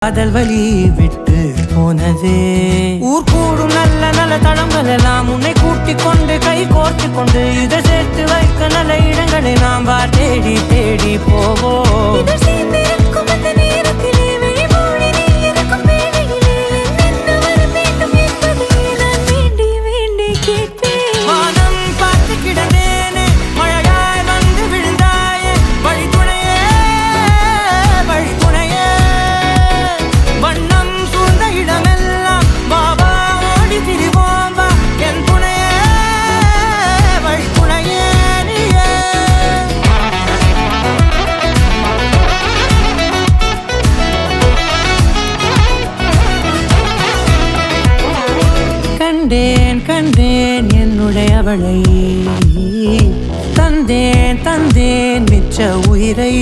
காதல் வழி விட்டு போனதே ஊர் கூடும் நல்ல நல்ல தளங்கள் எல்லாம் உன்னை கூட்டிக் கொண்டு கை கோர்த்து கொண்டு இதை சேர்த்து வைக்க நல்ல இடங்களை நாம் தேடி தேடி போவோம். கண்டேன் கண்டேன் என்னுடையவளை தந்தேன் தந்தேன் மிச்ச உயிரை